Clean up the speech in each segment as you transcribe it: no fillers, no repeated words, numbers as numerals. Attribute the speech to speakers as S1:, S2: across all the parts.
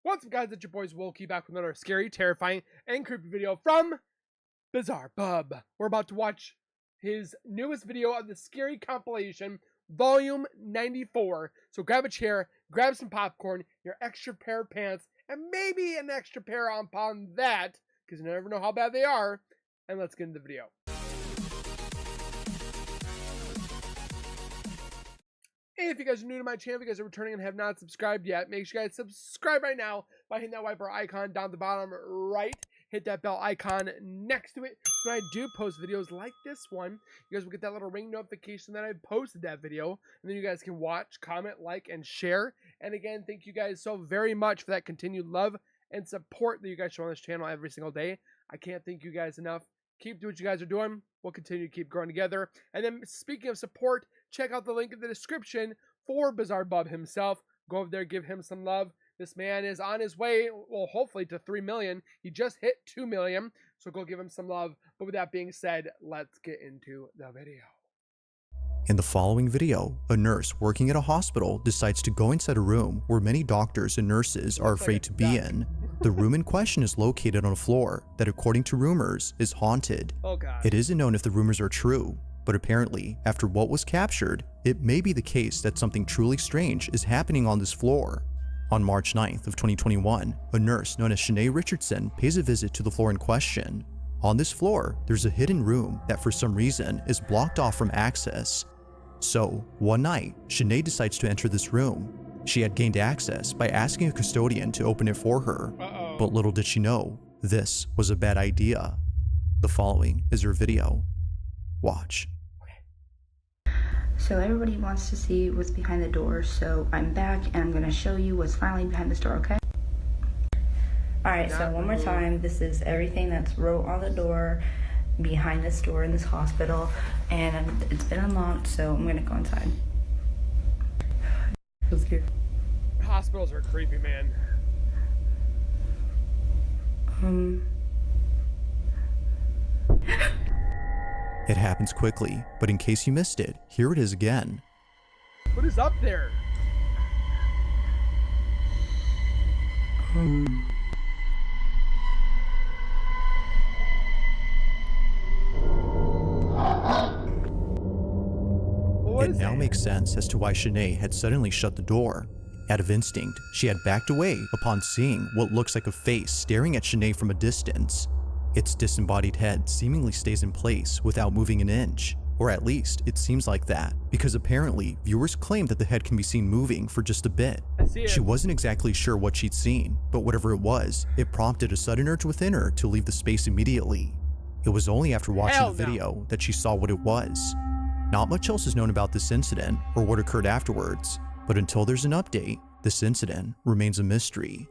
S1: What's up, guys? It's your boys Zowoki back with another scary, terrifying, and creepy video from Bizarre Bub. We're about to watch his newest video of the Scary Compilation V94. So grab a chair, grab some popcorn, your extra pair of pants, and maybe an extra pair upon that, because you never know how bad they are. And let's get into the video. Hey, if you guys are new to my channel, if you guys are returning and have not subscribed yet, make sure you guys subscribe right now by hitting that white bar icon down at the bottom right. Hit that bell icon next to it. So when I do post videos like this one, you guys will get that little ring notification that I posted that video. And then you guys can watch, comment, like, and share. And again, thank you guys so very much for that continued love and support that you guys show on this channel every single day. I can't thank you guys enough. Keep doing what you guys are doing. We'll continue to keep growing together. And then speaking of support, check out the link in the description for Bizarre Bub himself. Go over there, give him some love. This man is on his way, well, hopefully to 3 million. He just hit 2 million, so go give him some love. But with that being said, let's get into the video.
S2: In the following video, a nurse working at a hospital decides to go inside a room where many doctors and nurses are afraid to be in. The room in question is located on a floor that, according to rumors, is haunted.
S1: Oh God.
S2: It isn't known if the rumors are true, but apparently, after what was captured, it may be the case that something truly strange is happening on this floor. On March 9th of 2021, a nurse known as Shanae Richardson pays a visit to the floor in question. On this floor, there's a hidden room that for some reason is blocked off from access. So, one night, Shanae decides to enter this room. She had gained access by asking a custodian to open it for her, but little did she know, this was a bad idea. The following is her video. Watch.
S3: So everybody wants to see what's behind the door, so I'm back and I'm going to show you what's finally behind this door, okay? Alright, so one more time, this is everything that's wrote on the door behind this door in this hospital, and it's been unlocked, so I'm going to go inside. I'm scared.
S1: Hospitals are creepy, man.
S2: It happens quickly, but in case you missed it, here it is again.
S1: What is up there?
S2: It now makes sense as to why Shanae had suddenly shut the door. Out of instinct, she had backed away upon seeing what looks like a face staring at Shanae from a distance. Its disembodied head seemingly stays in place without moving an inch, or at least it seems like that, because apparently viewers claim that the head can be seen moving for just a bit. She wasn't exactly sure what she'd seen, but whatever it was, it prompted a sudden urge within her to leave the space immediately. It was only after watching the video that she saw what it was. Not much else is known about this incident or what occurred afterwards, but until there's an update, this incident remains a mystery.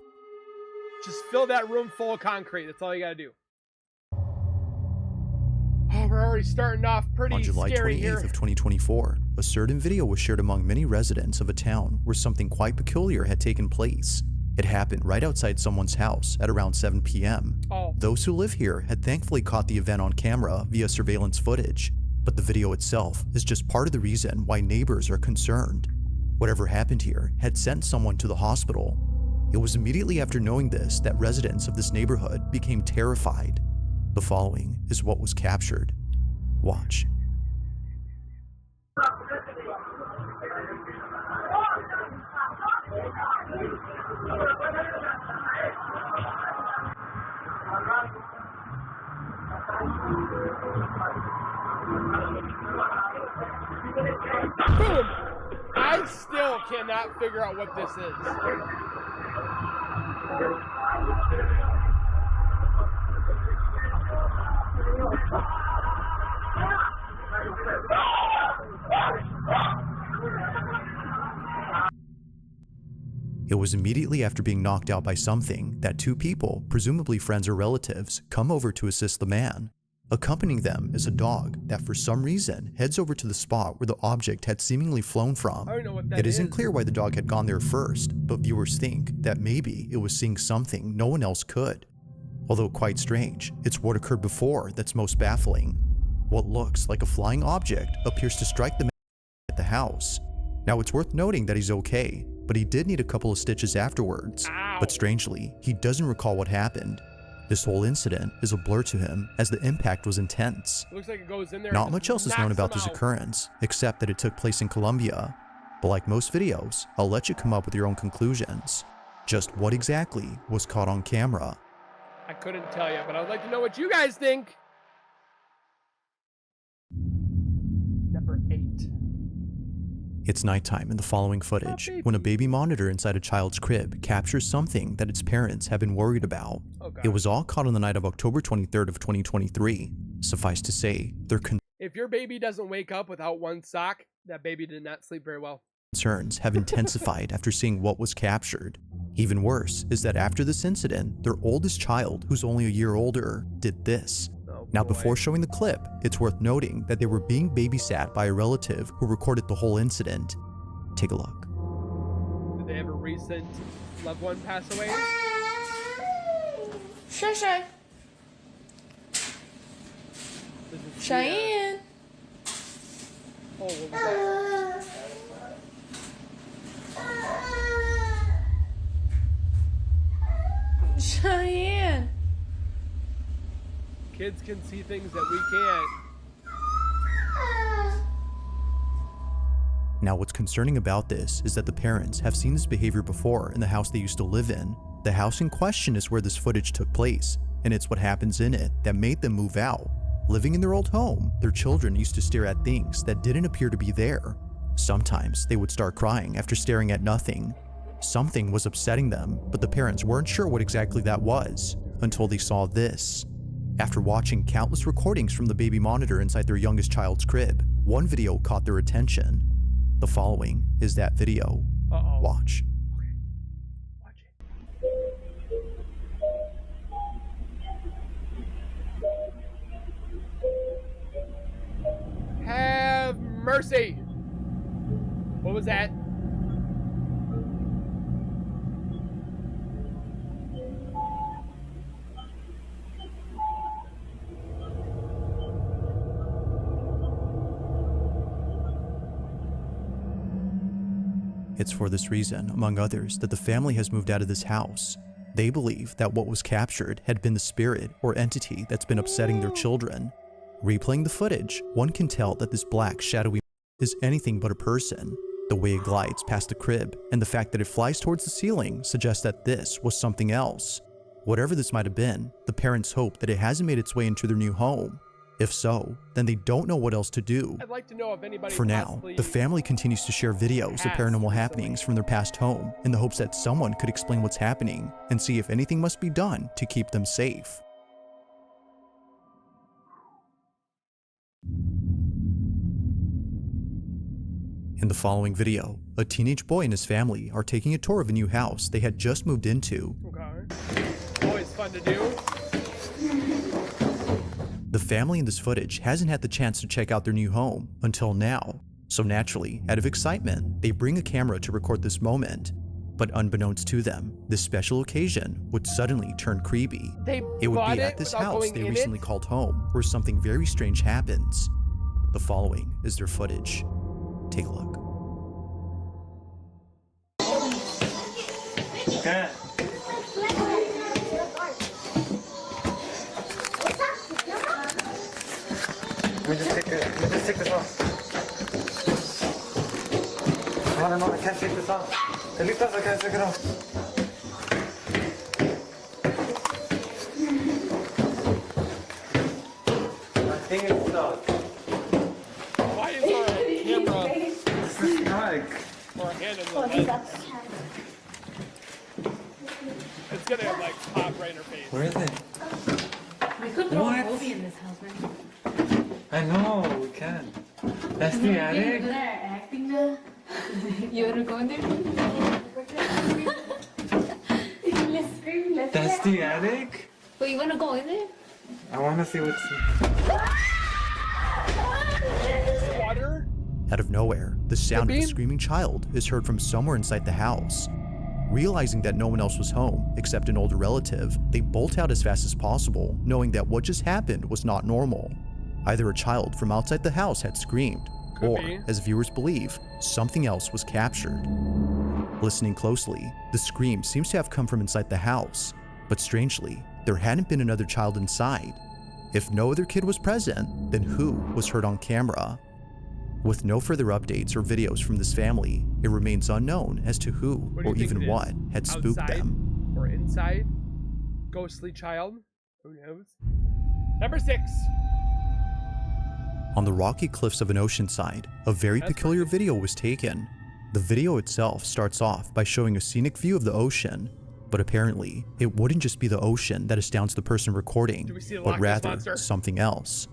S1: Just fill that room full of concrete. That's all you gotta do. Oh, we're already starting off pretty scary here.
S2: On July 28th of 2024, a certain video was shared among many residents of a town where something quite peculiar had taken place. It happened right outside someone's house at around 7 p.m. Those who live here had thankfully caught the event on camera via surveillance footage, but the video itself is just part of the reason why neighbors are concerned. Whatever happened here had sent someone to the hospital. It was immediately after knowing this that residents of this neighborhood became terrified. The following is what was captured. Watch.
S1: Boom! I still cannot figure out what this is.
S2: It was immediately after being knocked out by something that two people, presumably friends or relatives, come over to assist the man. Accompanying them is a dog that for some reason heads over to the spot where the object had seemingly flown from. It isn't clear why the dog had gone there first, but viewers think that maybe it was seeing something no one else could. Although quite strange, it's what occurred before that's most baffling. What looks like a flying object appears to strike the man at the house. Now it's worth noting that he's okay. but he did need a couple of stitches afterwards.
S1: Ow.
S2: But strangely, he doesn't recall what happened. This whole incident is a blur to him as the impact was intense.
S1: Looks like it goes in there.
S2: Not
S1: and
S2: much else is known
S1: knocks
S2: about
S1: him
S2: this
S1: out.
S2: occurrence, except that it took place in Colombia. But like most videos, I'll let you come up with your own conclusions. Just what exactly was caught on camera?
S1: I couldn't tell you, but I'd like to know what you guys think. Number 8.
S2: It's nighttime in the following footage when a baby monitor inside a child's crib captures something that its parents have been worried about.
S1: Oh, God.
S2: It was all caught on the night of October 23rd of 2023. Suffice to say, their
S1: If your baby doesn't wake up without one sock, that baby did not sleep very well.
S2: concerns have intensified after seeing what was captured. Even worse is that after this incident, their oldest child, who's only a year older, did this.
S1: Oh,
S2: Now,
S1: boy.
S2: before showing the clip, it's worth noting that they were being babysat by a relative who recorded the whole incident. Take a look.
S1: Did they have a recent loved one pass away?
S4: Shay Shay.
S1: This is
S4: Cheyenne.
S1: Oh, what was that?
S4: Cheyenne.
S1: Kids can see things that we can't.
S2: Now, what's concerning about this is that the parents have seen this behavior before in the house they used to live in. The house in question is where this footage took place, and it's what happens in it that made them move out. Living in their old home, their children used to stare at things that didn't appear to be there. Sometimes they would start crying after staring at nothing. Something was upsetting them, but the parents weren't sure what exactly that was until they saw this. After watching countless recordings from the baby monitor inside their youngest child's crib, one video caught their attention. The following is that video.
S1: Uh-oh.
S2: Watch.
S1: Watch it. Have mercy. What was that?
S2: It's for this reason, among others, that the family has moved out of this house. They believe that what was captured had been the spirit or entity that's been upsetting their children. Replaying the footage, one can tell that this black, shadowy is anything but a person. The way it glides past the crib and the fact that it flies towards the ceiling suggests that this was something else. Whatever this might have been, the parents hope that it hasn't made its way into their new home. If so, then they don't know what else to do.
S1: I'd like to know if anybody
S2: For now,
S1: possibly
S2: the family continues to share videos of paranormal happenings from their past home in the hopes that someone could explain what's happening and see if anything must be done to keep them safe. In the following video, a teenage boy and his family are taking a tour of a new house they had just moved into.
S1: Okay. Always fun to do.
S2: The family in this footage hasn't had the chance to check out their new home until now. So naturally, out of excitement, they bring a camera to record this moment. But unbeknownst to them, this special occasion would suddenly turn creepy. It would
S1: bought
S2: be
S1: it
S2: at this
S1: without
S2: house
S1: going
S2: they
S1: in
S2: recently
S1: it?
S2: called home where something very strange happens. The following is their footage. Take a look.
S5: Okay. Let me just take this off. Oh, no, I can't take this off. Elitas, I can't take it off. My thing is stuck.
S1: Why is our camera
S5: This is stuck.
S1: or a hand in the light? It's gonna like pop right in her face.
S5: Where is it?
S4: We could throw
S5: What?
S4: a movie in this house, man.
S5: I know, we can. That's the attic?
S4: acting now. You wanna go in there? Let's scream. Let's
S5: That's the attic?
S4: Well, you wanna go in there?
S5: I want to see what's...
S1: Water?
S2: Out of nowhere, the sound of a
S1: beam?
S2: screaming child is heard from somewhere inside the house. Realizing that no one else was home except an older relative, they bolt out as fast as possible, knowing that what just happened was not normal. Either a child from outside the house had screamed,
S1: Could
S2: or,
S1: be.
S2: as viewers believe, something else was captured. Listening closely, the scream seems to have come from inside the house, but strangely, there hadn't been another child inside. If no other kid was present, then who was heard on camera? With no further updates or videos from this family, it remains unknown as to who
S1: What do
S2: or
S1: you think
S2: even
S1: it is?
S2: what had spooked
S1: Outside
S2: them.
S1: or inside? Ghostly child? Who knows? Number 6.
S2: On the rocky cliffs of an ocean side, a very
S1: That's
S2: peculiar
S1: creepy.
S2: video was taken. The video itself starts off by showing a scenic view of the ocean, but apparently, it wouldn't just be the ocean that astounds the person recording,
S1: Do we see the
S2: but
S1: Loch Ness
S2: rather
S1: Monster?
S2: something else.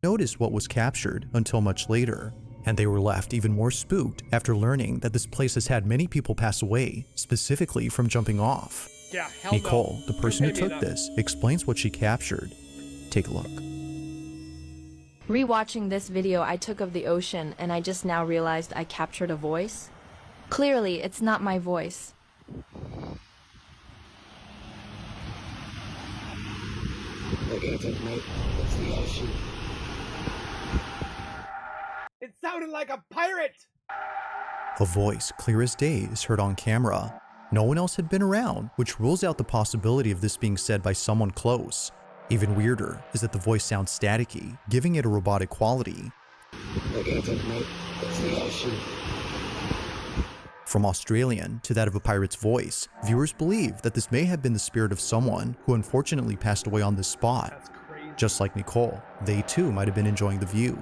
S2: Notice what was captured until much later, and they were left even more spooked after learning that this place has had many people pass away, specifically from jumping off.
S1: Yeah, hell
S2: Nicole,
S1: no.
S2: the person who
S1: Pay me
S2: took
S1: enough.
S2: this, explains what she captured. Take a look.
S6: Rewatching this video I took of the ocean, and I just now realized I captured a voice. Clearly, it's not my voice.
S1: It sounded like a pirate!
S2: A voice clear as day is heard on camera. No one else had been around, which rules out the possibility of this being said by someone close. Even weirder is that the voice sounds staticky, giving it a robotic quality. From Australian to that of a pirate's voice, viewers believe that this may have been the spirit of someone who unfortunately passed away on this spot.
S1: That's crazy.
S2: Just like Nicole, they too might have been enjoying the view.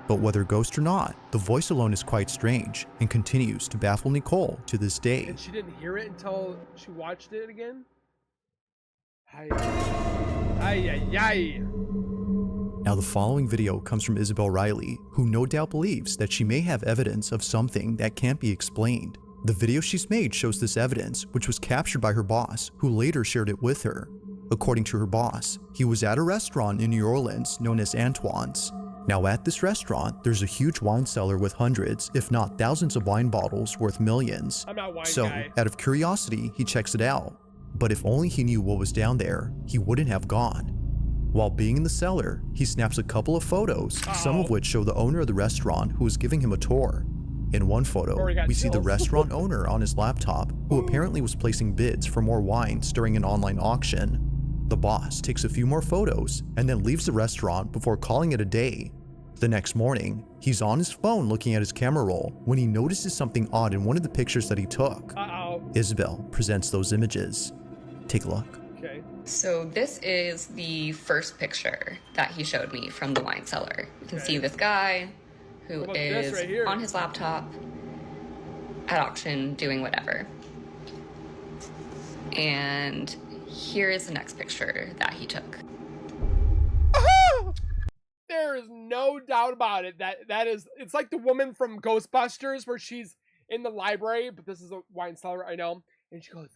S2: But whether ghost or not, the voice alone is quite strange and continues to baffle Nicole to this day.
S1: And she didn't hear it until she watched it again? Ay, ay, ay.
S2: Now the following video comes from Isabel Riley, who no doubt believes that she may have evidence of something that can't be explained. The video she's made shows this evidence, which was captured by her boss, who later shared it with her. According to her boss, he was at a restaurant in New Orleans known as Antoine's. Now at this restaurant, there's a huge wine cellar with hundreds, if not thousands of wine bottles worth millions.
S1: I'm not a wine
S2: So,
S1: guy.
S2: out of curiosity, he checks it out. But if only he knew what was down there, he wouldn't have gone. While being in the cellar, he snaps a couple of photos, some of which show the owner of the restaurant who is giving him a tour. In one photo,
S1: Already got
S2: we see the
S1: chills.
S2: restaurant owner on his laptop, who apparently was placing bids for more wines during an online auction. The boss takes a few more photos and then leaves the restaurant before calling it a day. The next morning, he's on his phone looking at his camera roll when he notices something odd in one of the pictures that he took.
S1: Uh-oh.
S2: Isabel presents those images. Take a look.
S1: Okay.
S7: So this is the first picture that he showed me from the wine cellar. You can see this guy who
S1: How about this
S7: is
S1: right here?
S7: on his laptop at auction doing whatever. And here is the next picture that he took.
S1: There is no doubt about it. That is, it's like the woman from Ghostbusters where she's in the library, but this is a wine cellar, I know. And she goes,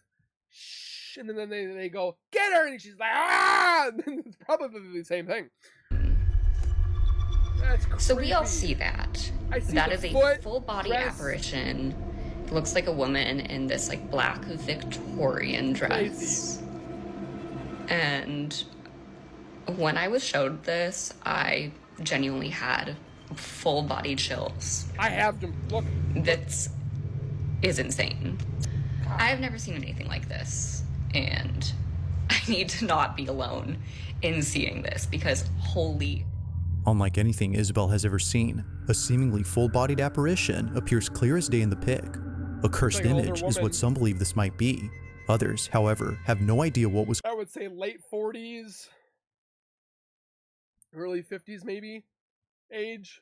S1: shh, and then they go, get her, and she's like, ah! And it's probably the same thing. That's creepy.
S7: So we all see that.
S1: I see
S7: That
S1: the
S7: is a
S1: foot,
S7: full body
S1: dress.
S7: apparition. It looks like a woman in this like black Victorian dress.
S1: Crazy.
S7: And when I was showed this, I genuinely had full body chills.
S1: I have them. Look.
S7: That is insane. I've never seen anything like this, and I need to not be alone in seeing this because holy.
S2: Unlike anything Isabel has ever seen, a seemingly full-bodied apparition appears clear as day in the pic. A cursed
S1: like an older
S2: image is
S1: woman.
S2: what some believe this might be. Others, however, have no idea what was
S1: I would say late 40s, early 50s maybe, age,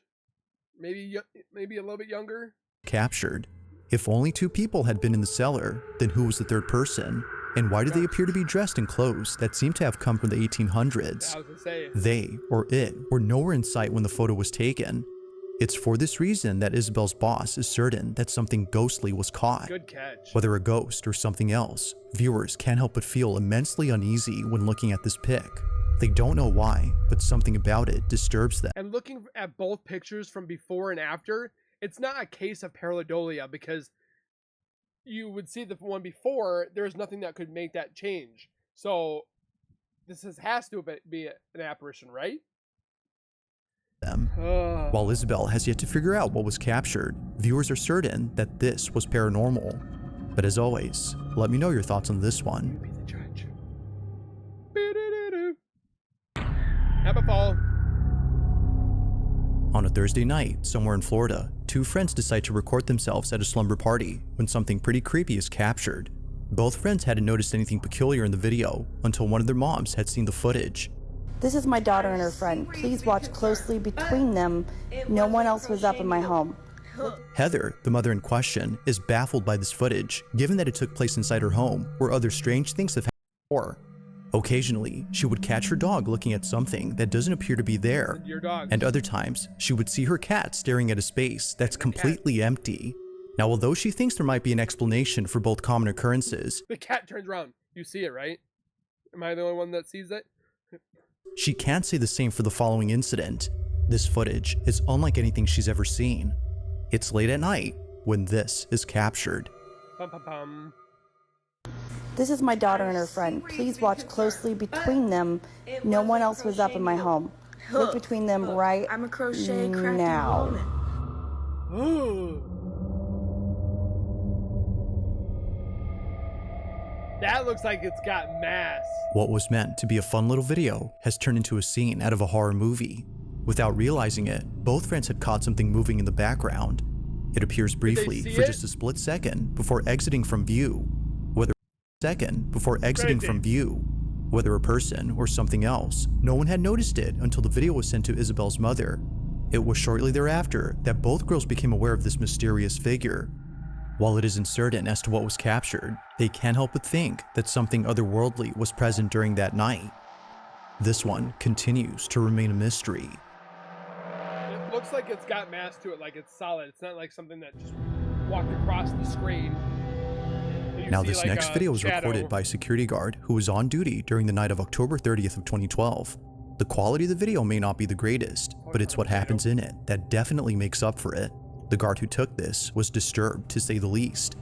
S1: maybe a little bit younger.
S2: captured. If only two people had been in the cellar, then who was the third person? And why do they appear to be dressed in clothes that seem to have come from the 1800s?
S1: I was gonna say,
S2: They, or it, were nowhere in sight when the photo was taken. It's for this reason that Isabel's boss is certain that something ghostly was caught.
S1: good catch.
S2: Whether a ghost or something else, viewers can't help but feel immensely uneasy when looking at this pic. They don't know why, but something about it disturbs them.
S1: And looking at both pictures from before and after, it's not a case of pareidolia because you would see the one before, there's nothing that could make that change. So this has to be an apparition, right?
S2: While Isabel has yet to figure out what was captured, viewers are certain that this was paranormal. But as always, let me know your thoughts on this one.
S1: Be the judge. Have a fall.
S2: On a Thursday night, somewhere in Florida, two friends decide to record themselves at a slumber party when something pretty creepy is captured. Both friends hadn't noticed anything peculiar in the video until one of their moms had seen the footage.
S8: This is my daughter and her friend. Please watch closely between them. No one else was up in my home.
S2: Heather, the mother in question, is baffled by this footage, given that it took place inside her home, where other strange things have happened before. Occasionally, she would catch her dog looking at something that doesn't appear to be there,
S1: Your dog.
S2: and other times, she would see her cat staring at a space that's completely empty. Now, although she thinks there might be an explanation for both common occurrences,
S1: The cat turns around. You see it, right? Am I the only one that sees it?
S2: she can't say the same for the following incident. This footage is unlike anything she's ever seen. It's late at night when this is captured.
S1: Bum, bum, bum.
S8: This is my daughter and her friend. Please watch closely between them. No one else was up in my home. Look between them right
S9: I'm a crochet crafty
S8: now.
S9: woman.
S1: Ooh. That looks like it's got mass.
S2: What was meant to be a fun little video has turned into a scene out of a horror movie. Without realizing it, both friends had caught something moving in the background. It appears briefly
S1: see
S2: for
S1: it?
S2: just a split second before exiting from view. Whether a person or something else, no one had noticed it until the video was sent to Isabel's mother. It was shortly thereafter that both girls became aware of this mysterious figure. While it isn't certain as to what was captured, they can't help but think that something otherworldly was present during that night. This one continues to remain a mystery.
S1: It looks like it's got mass to it, like it's solid. It's not like something that just walked across the screen. You
S2: Now
S1: see,
S2: this
S1: like,
S2: next
S1: a
S2: video was
S1: shadow.
S2: recorded by a security guard who was on duty during the night of October 30th of 2012. The quality of the video may not be the greatest, but it's what happens in it that definitely makes up for it. The guard who took this was disturbed, to say the least.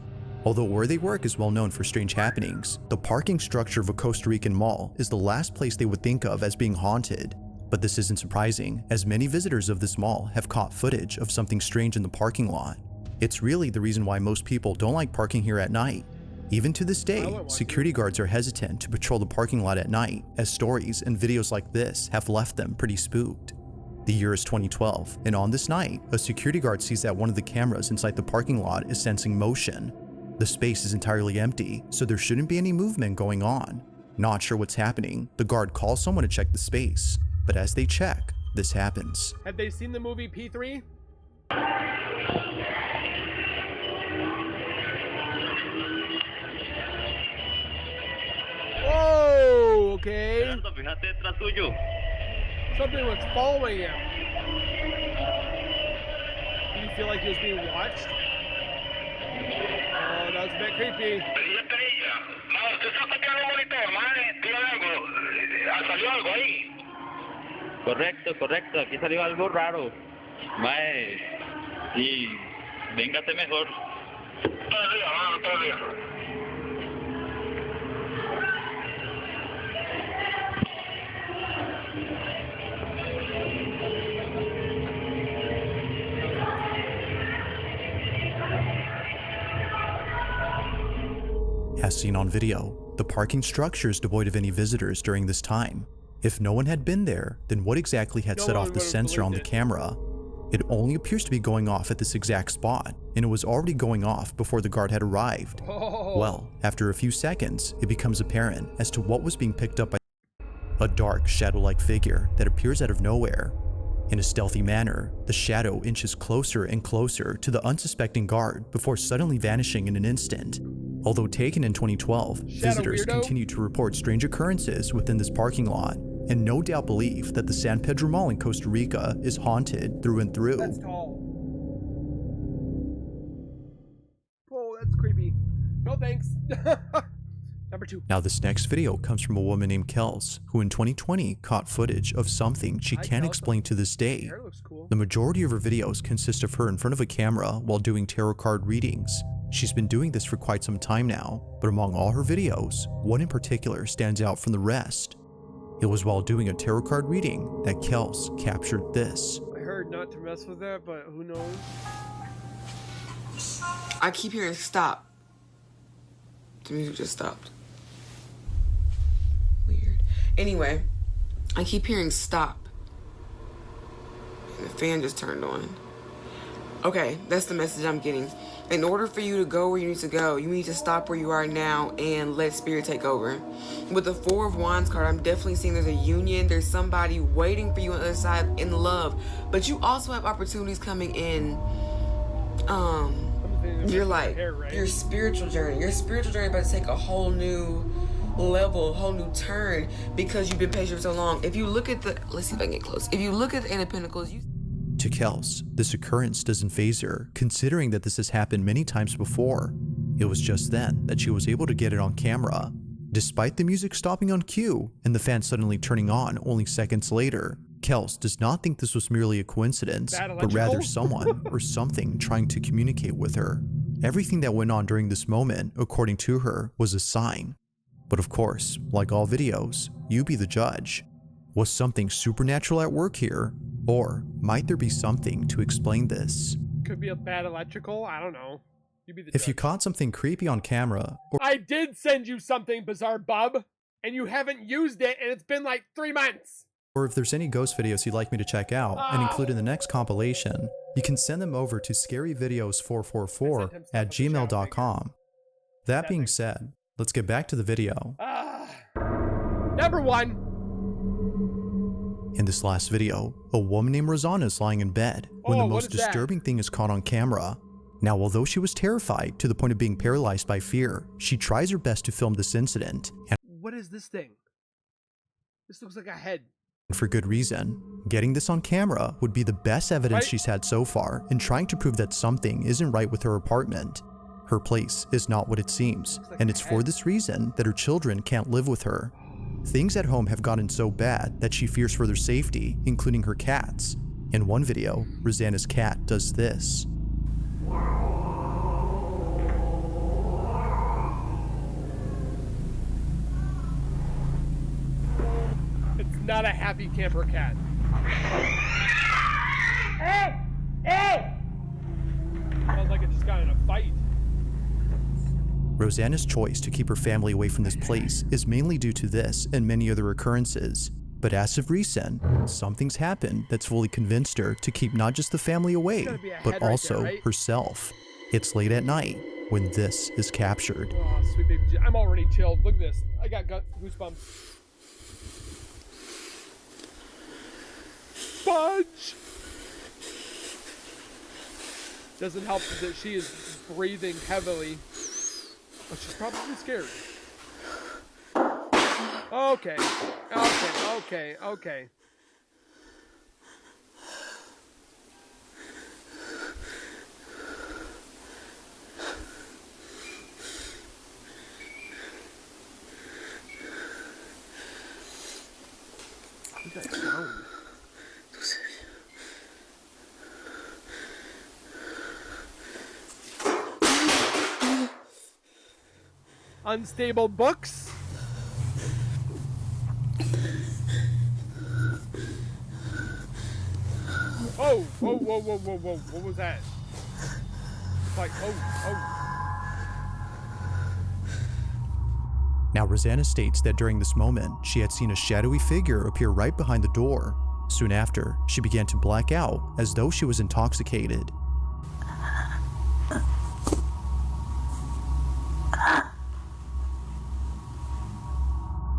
S2: Although where they work is well known for strange happenings, the parking structure of a Costa Rican mall is the last place they would think of as being haunted. But this isn't surprising, as many visitors of this mall have caught footage of something strange in the parking lot. It's really the reason why most people don't like parking here at night. Even to this day, security guards are hesitant to patrol the parking lot at night, as stories and videos like this have left them pretty spooked. The year is 2012, and on this night, a security guard sees that one of the cameras inside the parking lot is sensing motion. The space is entirely empty, so there shouldn't be any movement going on. Not sure what's happening, the guard calls someone to check the space, but as they check, this happens.
S1: Have they seen the movie P3? Whoa, okay. Something was following him. Did he feel like he was being watched? Oh, that was a bit creepy.
S10: Correcto, aquí salió algo raro. Mae, y véngase mejor.
S2: As seen on video, the parking structure is devoid of any visitors during this time. If no one had been there, then what exactly had set off the sensor on the camera? It only appears to be going off at this exact spot, and it was already going off before the guard had arrived.
S1: Oh.
S2: Well, after a few seconds, it becomes apparent as to what was being picked up by a dark, shadow-like figure that appears out of nowhere. In a stealthy manner, the shadow inches closer and closer to the unsuspecting guard before suddenly vanishing in an instant. Although taken in 2012, visitors continue to report strange occurrences within this parking lot, and no doubt believe that the San Pedro Mall in Costa Rica is haunted through and through.
S1: That's tall. Oh, that's creepy. No thanks. Number 2.
S2: Now this next video comes from a woman named Kels, who in 2020 caught footage of something she can't explain to this day.
S1: Hair looks cool.
S2: The majority of her videos consist of her in front of a camera while doing tarot card readings. She's been doing this for quite some time now, but among all her videos, one in particular stands out from the rest. It was while doing a tarot card reading that Kels captured this.
S1: I heard not to mess with that, but who knows?
S9: I keep hearing stop.
S11: The music just stopped. Weird. Anyway, I keep hearing stop. And the fan just turned on. Okay, that's the message I'm getting. In order for you to go where you need to go, you need to stop where you are now and let spirit take over. With the Four of Wands card, I'm definitely seeing there's a union. There's somebody waiting for you on the other side in love. But you also have opportunities coming in. You're like, your spiritual journey. Your spiritual journey about to take a whole new level, a whole new turn because you've been patient for so long. If you look at the, let's see if I can get close. If you look at the Eight of Pentacles, you...
S2: To Kels, this occurrence doesn't faze her, considering that this has happened many times before. It was just then that she was able to get it on camera. Despite the music stopping on cue and the fan suddenly turning on only seconds later, Kels does not think this was merely a coincidence, but rather someone or something trying to communicate with her. Everything that went on during this moment, according to her, was a sign. But of course, like all videos, you be the judge. Was something supernatural at work here? Or might there be something to explain this?
S1: Could be a bad electrical. I don't know. You be the
S2: If
S1: judge.
S2: you caught something creepy on camera, or
S1: I did send you something, Bizarre Bub, and you haven't used it, and it's been like 3 months.
S2: if there's any ghost videos you'd like me to check out and include in the next compilation, you can send them over to scaryvideos444@gmail.com. That being said, let's get back to the video.
S1: Number 1.
S2: In this last video, a woman named Rosanna is lying in bed when the most disturbing thing is caught on camera. Now, although she was terrified to the point of being paralyzed by fear, she tries her best to film this incident. And
S1: what is this thing? This looks like a head.
S2: For good reason. Getting this on camera would be the best evidence she's had so far in trying to prove that something isn't right with her apartment. Her place is not what it seems, and it's for this reason that her children can't live with her. Things at home have gotten so bad that she fears for their safety, including her cats. In one video, Rosanna's cat does this.
S1: It's not a happy camper cat. Hey! Hey! Sounds like it just got in a fight.
S2: Rosanna's choice to keep her family away from this place is mainly due to this and many other occurrences. But as of recent, something's happened that's fully convinced her to keep not just the family away, but also herself. It's late at night when this is captured.
S1: Oh, sweet baby. I'm already chilled. Look at this. I got goosebumps. Fudge! Doesn't help that she is breathing heavily. Oh, she's probably scared. Okay. What's that sound? Unstable books. Oh, whoa. What was that? It's like, oh.
S2: Now, Rosanna states that during this moment, she had seen a shadowy figure appear right behind the door. Soon after, she began to black out as though she was intoxicated.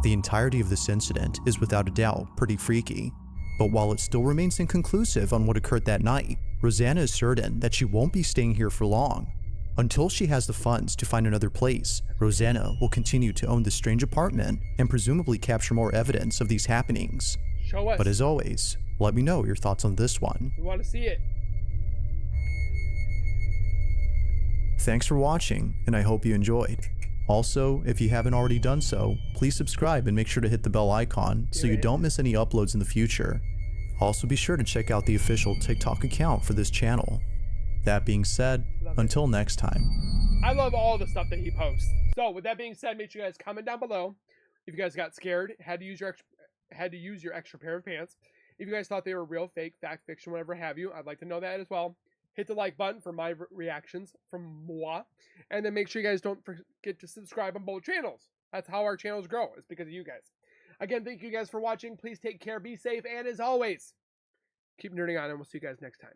S2: The entirety of this incident is without a doubt pretty freaky, but while it still remains inconclusive on what occurred that night, Rosanna is certain that she won't be staying here for long. Until she has the funds to find another place, Rosanna will continue to own this strange apartment and presumably capture more evidence of these happenings.
S1: Show us.
S2: But as always, let me know your thoughts on this one.
S1: We want to see it.
S2: Thanks for watching, and I hope you enjoyed. Also, if you haven't already done so, please subscribe and make sure to hit the bell icon so you don't miss any uploads in the future. Also be sure to check out the official TikTok account for this channel. That being said, until next time.
S1: I love all the stuff that he posts. So with that being said, make sure you guys comment down below if you guys got scared, had to use your extra pair of pants. If you guys thought they were real, fake, fact, fiction, whatever have you, I'd like to know that as well. hit the like button for my reactions from moi. And then make sure you guys don't forget to subscribe on both channels. That's how our channels grow. It's because of you guys. Again, thank you guys for watching. Please take care, be safe, and as always, keep nerding on, and we'll see you guys next time.